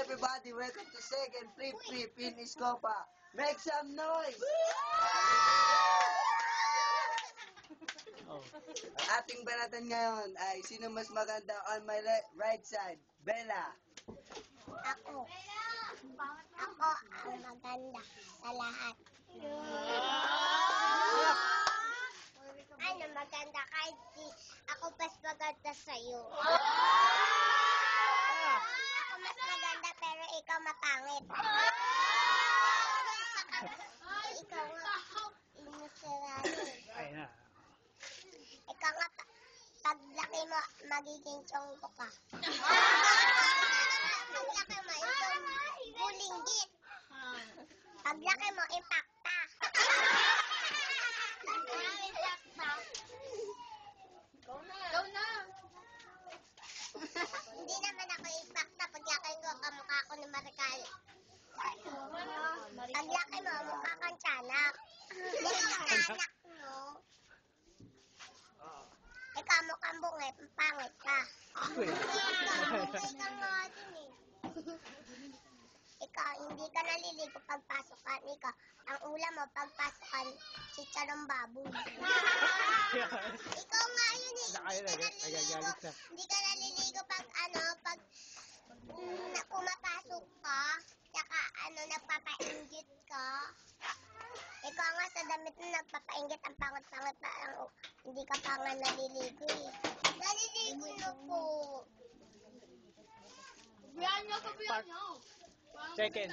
everybody, welcome to second Flip Flip in Escopa. Make some noise! Oh. Ang ating banatan ngayon ay sino mas maganda on my right side? Bella. Ako. Ako ang maganda sa lahat. Ano maganda kahit di ako mas maganda sa'yo. Ako mas maganda pero ikaw mapangit. Ikaw nga inuserado. Ay na. Ikaw nga paglaki mo magiging chongko ka. Paglaki mo ikaw bulinggit. Paglaki mo impacta. Ikaw na. Hindi naman ako impacta. Paglaki ko kamukha ko ni Marical. Paglaki mo mukha kang tiyanak. Tiyanak mo. Ikaw mukhang bungit, pangit ka. Bungit ka nga din eh. Ikaw, hindi ka naliligo pagpasukan. Ikaw, ang ulam mo pagpasukan, chicharong baboy. Ikaw nga yun eh. Hindi ka naliligo pag pumapasok ka. Tsaka nagpapainggit ka. Ikaw nga sa damit mo nagpapainggit ang pangat-pangat pa. Hindi ka pa nga naliligo eh. Naliligo na po. Buyan nyo. Second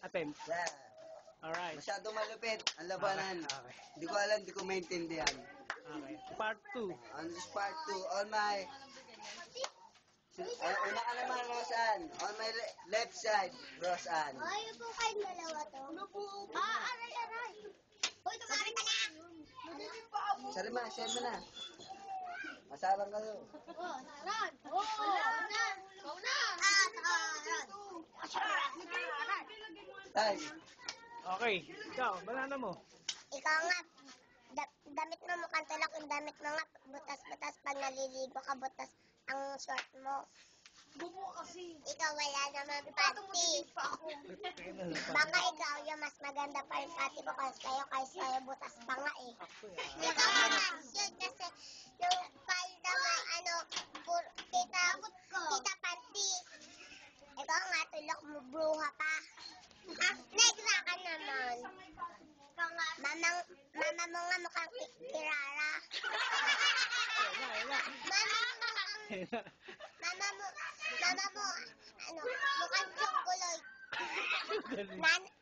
attempt. Yeah. Alright. Masyado malupit ang labanan. Okay. Hindi ko alam, hindi ko maintindihan. Okay. Part 2. On this part 2, on my... una ka naman, Rosan. On my left side, Rosan. Ay, po kayong dalawa to. Ano po? Aray. Hoy, tumari ka na. Salima, share mo na. Masarang ka doon. Saran. Ikaw na. Tay, Okay. Ikaw, banana mo. Ikaw nga, damit mo mukhang tulak yung damit mo nga, butas-butas pag naliligo ka, butas ang short mo. Bubo kasi. Ikaw wala naman panty. Baka ikaw yung mas maganda pa yung panty ko kasi sa'yo butas pa nga eh. Ikaw naman yun kasi yung palda mo, kita panty. Ikaw nga, tulak mo, bruha pa. Negra ka naman. Mama mo nga mukhang kirara. Mama mo, mukhang chocolate.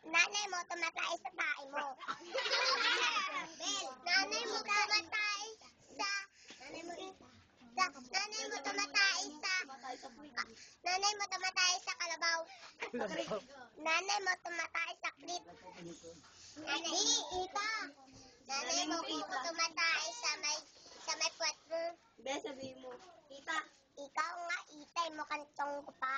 Nanay mo, tumatay sa tae mo. Nanay mo tumatay sa... Nanay mo tumatay sa kalabaw. Nanay mo tumatay sa clip. Nanay, ita. Nanay mo tumatay sa may puwet mo. Be, sabihin mo. Tita. Ikaw nga, itay mo kantong ko pa.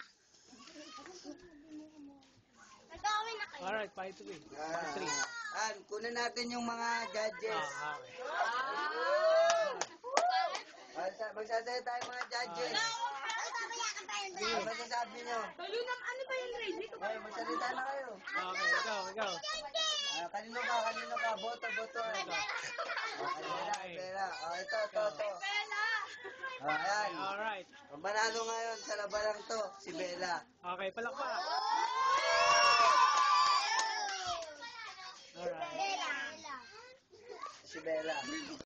Nag-away na kayo. Alright, part 3. Part 3. kunin natin yung mga judges. Okay. Magsasaya tayo mga judges. Ay, babaya ka pa yun. Ano masasabi nyo? Ano ba yung grade? Dito Okay, magsalita na kayo. Okay, ikaw. Kanino ka? Boto. Bella. Ito. Ayan. Alright. Ang manalo ngayon sa labanang to, si Bella. Okay, palakpak. Alright. Si Bella.